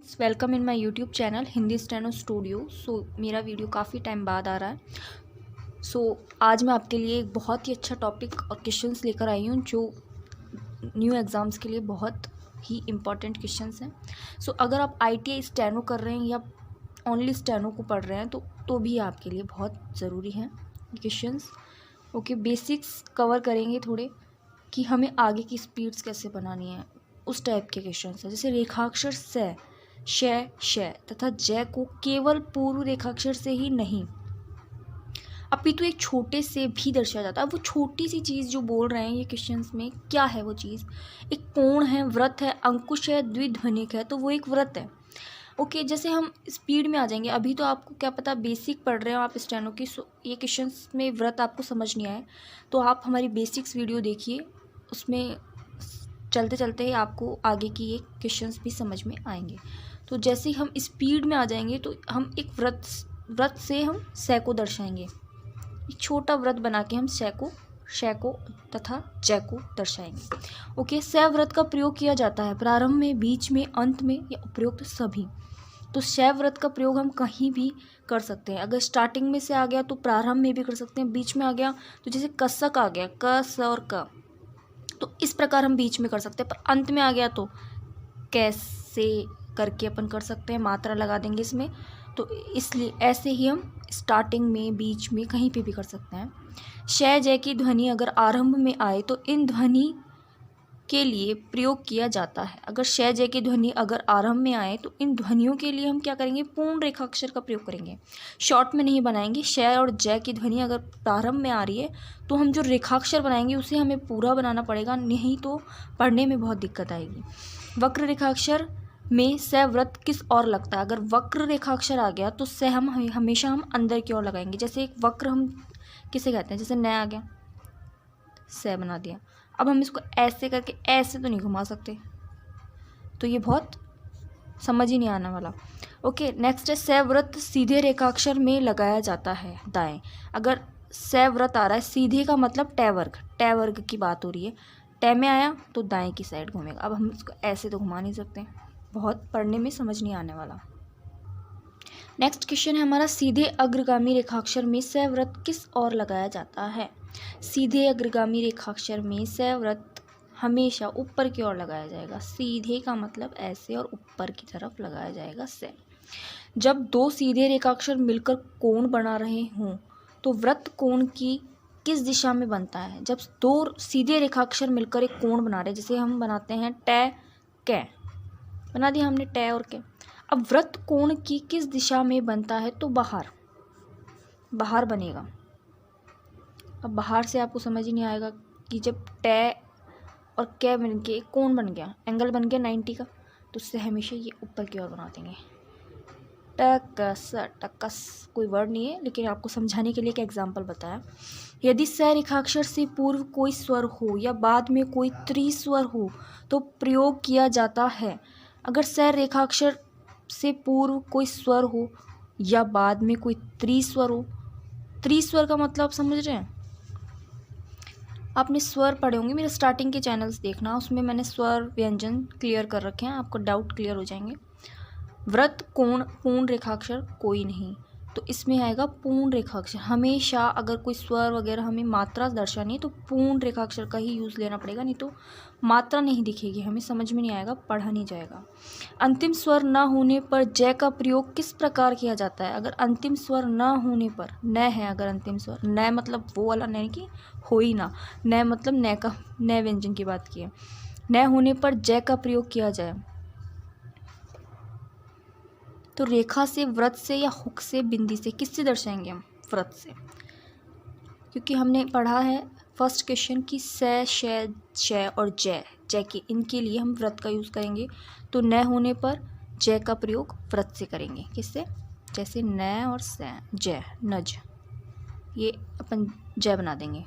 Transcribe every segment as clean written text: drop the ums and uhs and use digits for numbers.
Welcome in my YouTube channel Hindi steno studio. मेरा video काफ़ी time बाद आ रहा है। आज मैं आपके लिए एक बहुत ही अच्छा टॉपिक और क्वेश्चंस लेकर आई हूँ जो न्यू एग्ज़ाम्स के लिए बहुत ही इम्पॉर्टेंट क्वेश्चंस हैं। अगर आप ITI स्टेनो कर रहे हैं या ओनली स्टेनो को पढ़ रहे हैं तो भी आपके लिए बहुत ज़रूरी हैं क्वेश्चंस। बेसिक्स कवर करेंगे थोड़े कि हमें आगे की स्पीड्स कैसे बनानी है, उस टाइप के क्वेश्चंस हैं। जैसे रेखाक्षर से, श तथा जय को केवल पूर्व रेखाक्षर से ही नहीं अपितु एक छोटे से भी दर्शाया जाता है। वो छोटी सी चीज़ जो बोल रहे हैं ये क्वेश्चंस में, क्या है वो चीज़? एक कोण है, वृत्त है, अंकुश है, द्विध्वनिक है, तो वो एक वृत्त है। जैसे हम स्पीड में आ जाएंगे। अभी तो आपको क्या पता, बेसिक पढ़ रहे हो आप स्टेनो की, ये क्वेश्चंस में वृत्त आपको समझ नहीं आए तो आप हमारी बेसिक्स वीडियो देखिए, उसमें चलते चलते ही आपको आगे की ये क्वेश्चंस भी समझ में आएंगे। तो जैसे ही हम स्पीड में आ जाएंगे तो हम एक वृत्त से हम सै को दर्शाएंगे। एक छोटा वृत्त बना के हम श को तथा जय को दर्शाएंगे। सै वृत्त का प्रयोग किया जाता है प्रारंभ में, बीच में, अंत में या उपरोक्त सभी। तो शै वृत्त का प्रयोग हम कहीं भी कर सकते हैं। अगर स्टार्टिंग में से आ गया तो प्रारंभ में भी कर सकते हैं, बीच में आ गया तो जैसे कसक आ गया, क स और क, तो इस प्रकार हम बीच में कर सकते हैं। पर अंत में आ गया तो कैसे करके अपन कर सकते हैं, मात्रा लगा देंगे इसमें। तो इसलिए ऐसे ही हम स्टार्टिंग में, बीच में, कहीं पे भी कर सकते हैं। श जय की ध्वनि अगर आरंभ में आए तो इन ध्वनि के लिए प्रयोग किया जाता है। अगर श जय की ध्वनि अगर आरंभ में आए तो इन ध्वनियों के लिए हम क्या करेंगे, पूर्ण रेखाक्षर का प्रयोग करेंगे। शॉर्ट में नहीं बनाएंगे। श और जय की ध्वनि अगर प्रारंभ में आ रही है तो हम जो रेखाक्षर बनाएंगे उसे हमें पूरा बनाना पड़ेगा, नहीं तो पढ़ने में बहुत दिक्कत आएगी। वक्र रेखाक्षर में स वृत्त किस ओर लगता है? अगर वक्र रेखाक्षर आ गया तो स हम हमेशा हम अंदर की ओर लगाएंगे। जैसे एक वक्र हम किसे कहते हैं, जैसे न आ गया, स बना दिया। अब हम इसको ऐसे करके ऐसे तो नहीं घुमा सकते, तो ये बहुत समझ ही नहीं आने वाला। नेक्स्ट है स वृत्त सीधे रेखाक्षर में लगाया जाता है दाएं। अगर स वृत्त आ रहा है सीधे का मतलब ट वर्ग की बात हो रही है। ट में आया तो दाएं की साइड घूमेगा। अब हम इसको ऐसे तो घुमा नहीं सकते, बहुत पढ़ने में समझ नहीं आने वाला। नेक्स्ट क्वेश्चन है हमारा, सीधे अग्रगामी रेखाक्षर में स वृत्त किस ओर लगाया जाता है? सीधे अग्रगामी रेखाक्षर में स वृत्त हमेशा ऊपर की ओर लगाया जाएगा। सीधे का मतलब ऐसे और ऊपर की तरफ लगाया जाएगा स। जब दो सीधे रेखाक्षर मिलकर कोण बना रहे हों तो वृत्त कोण की किस दिशा में बनता है? जब दो सीधे रेखाक्षर मिलकर एक कोण बना रहे हैं, जैसे हम बनाते हैं ट कै, बना दिया हमने ट और कै। अब वृत्त कोण की किस दिशा में बनता है? तो बाहर बनेगा। अब बाहर से आपको समझ ही नहीं आएगा कि जब ट और कै बन के कोण बन गया, एंगल बन गया 90 का, तो उससे हमेशा ये ऊपर की ओर बना देंगे। टकस कोई वर्ड नहीं है, लेकिन आपको समझाने के लिए एक एग्जाम्पल बताया। यदि स रेखाक्षर से पूर्व कोई स्वर हो या बाद में कोई त्रिस्वर हो तो प्रयोग किया जाता है। अगर स रेखाक्षर से पूर्व कोई स्वर हो या बाद में कोई त्रिस्वर हो, त्रिस्वर का मतलब समझ रहे हैं? आपने स्वर पढ़े होंगे, मेरे स्टार्टिंग के चैनल्स देखना, उसमें मैंने स्वर व्यंजन क्लियर कर रखे हैं, आपको डाउट क्लियर हो जाएंगे। वृत्त कोण पूर्ण रेखाक्षर कोई नहीं, तो इसमें आएगा पूर्ण रेखाक्षर। हमेशा अगर कोई स्वर वगैरह हमें मात्रा दर्शानी है तो पूर्ण रेखाक्षर का ही यूज़ लेना पड़ेगा, नहीं तो मात्रा नहीं दिखेगी, हमें समझ में नहीं आएगा, पढ़ा नहीं जाएगा। अंतिम स्वर न होने पर जय का प्रयोग किस प्रकार किया जाता है? अगर अंतिम स्वर न होने पर, न है अगर अंतिम स्वर, न मतलब वो वाला न कि हो ही ना, न मतलब न का, न व्यंजन की बात की है। न होने पर जय का प्रयोग किया जाए तो रेखा से, वृत्त से या हुक से, बिंदी से, किससे दर्शाएंगे हम? वृत्त से, क्योंकि हमने पढ़ा है फर्स्ट क्वेश्चन की स, श और जय के, इनके लिए हम वृत्त का यूज़ करेंगे। तो न होने पर जय का प्रयोग वृत्त से करेंगे। किससे? जैसे न और स, जय, नज, ये अपन जय बना देंगे।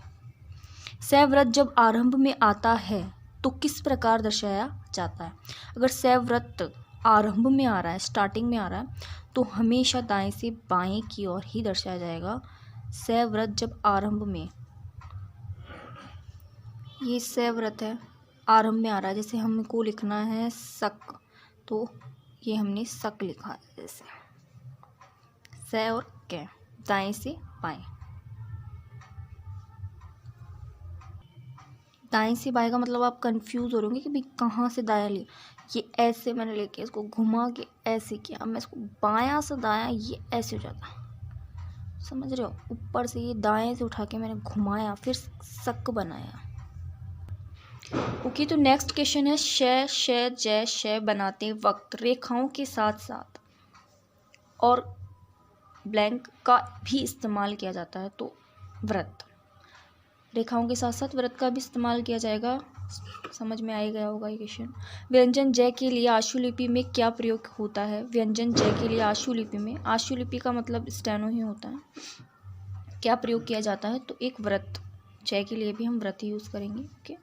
स वृत्त जब आरंभ में आता है तो किस प्रकार दर्शाया जाता है? अगर स वृत्त आरंभ में आ रहा है, स्टार्टिंग में आ रहा है, तो हमेशा दाएं से बाएं की ओर ही दर्शाया जाएगा। स वृत्त जब आरंभ में, ये स वृत्त है, आरंभ में आ रहा है, जैसे हमको लिखना है सक, तो ये हमने सक लिखा है, जैसे से और कै, दाएं से बाएं। दाएं से बाएं का मतलब आप कंफ्यूज हो रहे होंगे कि भाई कहाँ से दायां लिया। ये ऐसे मैंने लेके इसको घुमा के ऐसे किया, अब मैं इसको बायां से दायां, ये ऐसे हो जाता, समझ रहे हो। ऊपर से ये दाएं से उठा के मैंने घुमाया, फिर सक बनाया। ओके, तो नेक्स्ट क्वेश्चन है शय, शय, जय, शय बनाते वक्त रेखाओं के साथ साथ और ब्लैंक का भी इस्तेमाल किया जाता है, तो वृत्त। रेखाओं के साथ साथ वृत्त का भी इस्तेमाल किया जाएगा, समझ में आ ही गया होगा ये क्वेश्चन। व्यंजन जय के लिए आशुलिपि में क्या प्रयोग होता है? व्यंजन जय के लिए आशुलिपि में, आशुलिपि का मतलब स्टेनो ही होता है, क्या प्रयोग किया जाता है? तो एक वृत्त। जय के लिए भी हम वृत्त ही यूज़ करेंगे। ओके,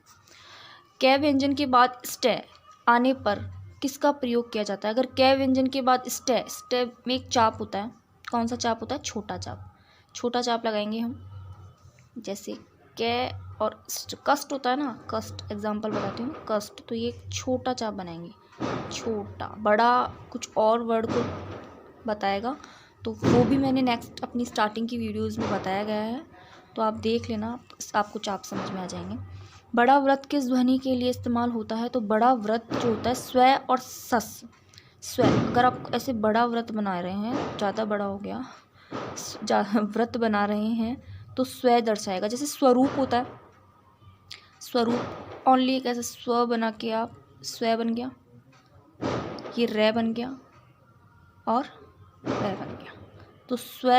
कै व्यंजन के बाद स्टे आने पर किसका प्रयोग किया जाता है? अगर कै व्यंजन के बाद स्टे, स्टे में एक चाप होता है, कौन सा चाप होता है? छोटा चाप। छोटा चाप लगाएंगे हम, जैसे कै और कष्ट होता है ना, कष्ट एग्जाम्पल बताती हूँ, कष्ट, तो ये छोटा चाप बनाएंगे, छोटा। बड़ा कुछ और वर्ड को बताएगा, तो वो भी मैंने नेक्स्ट अपनी स्टार्टिंग की वीडियोस में बताया गया है, तो आप देख लेना, आपको चाप समझ में आ जाएंगे। बड़ा व्रत किस ध्वनि के लिए इस्तेमाल होता है? तो बड़ा व्रत जो होता है स्व और सस। स्व, अगर आप ऐसे बड़ा व्रत बना रहे हैं, ज़्यादा बड़ा हो गया, व्रत बना रहे हैं, तो स्व दर्शाएगा। जैसे स्वरूप होता है, स्वरूप ओनली एक ऐसे स्व बना के आप, स्व बन गया, ये रे बन गया और रे बन गया, तो स्व,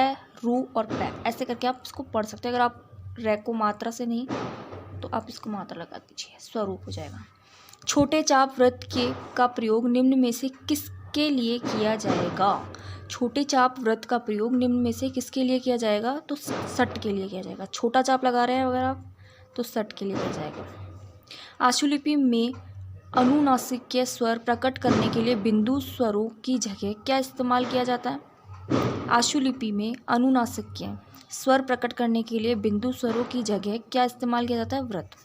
रू और पै, ऐसे करके आप इसको पढ़ सकते हैं। अगर आप रे को मात्रा से नहीं, तो आप इसको मात्रा लगा दीजिए, स्वरूप हो जाएगा। छोटे चाप व्रत के का प्रयोग निम्न में से किसके लिए किया जाएगा? छोटे चाप व्रत का प्रयोग निम्न में से किसके लिए किया जाएगा? तो सट के लिए किया जाएगा। छोटा चाप लगा रहे हैं अगर आप, तो सट के लिए किया जाएगा। आशुलिपि में अनुनासिक स्वर प्रकट करने के लिए बिंदु स्वरों की जगह क्या इस्तेमाल किया जाता है? आशुलिपि में अनुनासिक स्वर प्रकट करने के लिए बिंदु स्वरों की जगह क्या इस्तेमाल किया जाता है? वृत्त।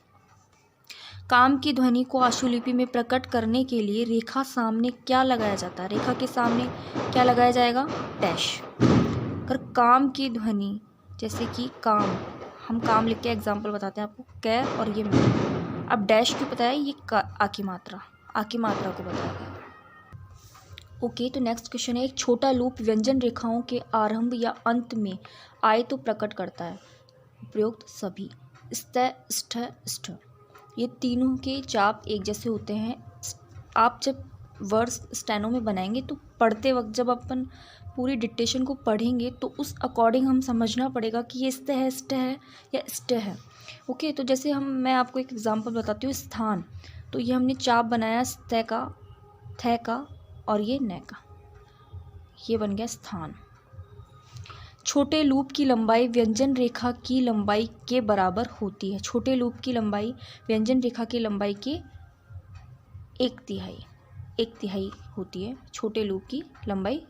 काम की ध्वनि को आशुलिपि में प्रकट करने के लिए रेखा सामने क्या लगाया जाता है? रेखा के सामने क्या लगाया जाएगा? डैश। अगर काम की ध्वनि, जैसे कि काम, हम काम लिख के एग्जाम्पल बताते हैं आपको, कै और ये मैं, अब डैश क्यों बताया? ये आ की मात्रा, आ की मात्रा को बताया गया। ओके, तो नेक्स्ट क्वेश्चन है, एक छोटा लूप व्यंजन रेखाओं के आरंभ या अंत में आए तो प्रकट करता है। उपयुक्त सभी स्त, स्ठ, स्ठ, ये तीनों के चाप एक जैसे होते हैं। आप जब वर्ड्स स्टेनो में बनाएंगे तो पढ़ते वक्त जब अपन पूरी डिक्टेशन को पढ़ेंगे तो उस अकॉर्डिंग हम समझना पड़ेगा कि ये स्त है या स्ट है। ओके, तो जैसे मैं आपको एक एग्जांपल बताती हूँ, स्थान, तो ये हमने चाप बनाया स्त का, थ का और ये न का, ये बन गया स्थान। छोटे लूप की लंबाई व्यंजन रेखा की लंबाई के बराबर होती है। छोटे लूप की लंबाई व्यंजन रेखा की लंबाई के एक तिहाई होती है। छोटे लूप की लंबाई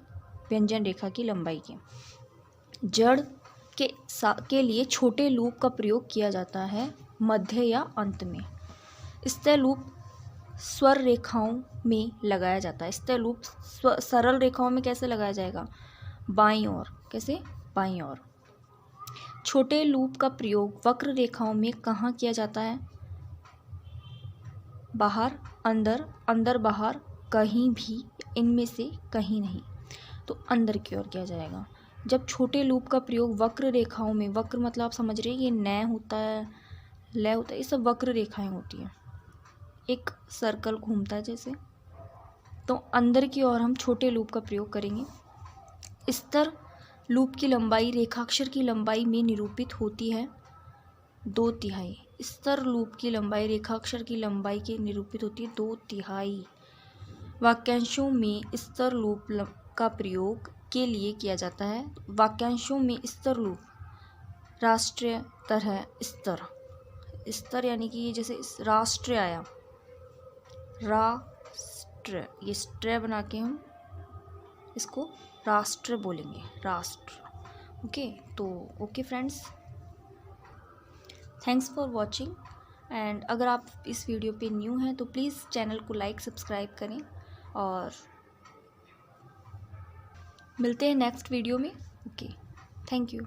व्यंजन रेखा की लंबाई के। जड़ के लिए छोटे लूप का प्रयोग किया जाता है मध्य या अंत में। स्थिर लूप स्वर रेखाओं में लगाया जाता है। स्थिर लूप सरल रेखाओं में कैसे लगाया जाएगा? बाईं ओर। कैसे? बाईं ओर। छोटे लूप का प्रयोग वक्र रेखाओं में कहाँ किया जाता है? बाहर, अंदर, अंदर बाहर, कहीं भी, इनमें से कहीं नहीं, तो अंदर की ओर किया जाएगा। जब छोटे लूप का प्रयोग वक्र रेखाओं में, वक्र मतलब आप समझ रहे हैं, ये न होता है, ल होता है, ये सब वक्र रेखाएं होती हैं, एक सर्कल घूमता है जैसे, तो अंदर की ओर हम छोटे लूप का प्रयोग करेंगे। स्तर लूप की लंबाई रेखाक्षर की लंबाई में निरूपित होती है 2/3। स्तर लूप की लंबाई रेखाक्षर की लंबाई के निरूपित होती है 2/3। वाक्यांशों में स्तर लूप का प्रयोग के लिए किया जाता है। वाक्यांशों में स्तर लूप राष्ट्रीय तरह स्तर, स्तर यानी कि ये जैसे राष्ट्र आया, राष्ट्र, ये स्ट्र बना के हम इसको राष्ट्र बोलेंगे, राष्ट्र। ओके, तो okay friends, thanks for watching. And अगर आप इस वीडियो पे न्यू हैं तो प्लीज़ चैनल को लाइक सब्सक्राइब करें और मिलते हैं नेक्स्ट वीडियो में। Okay, thank you.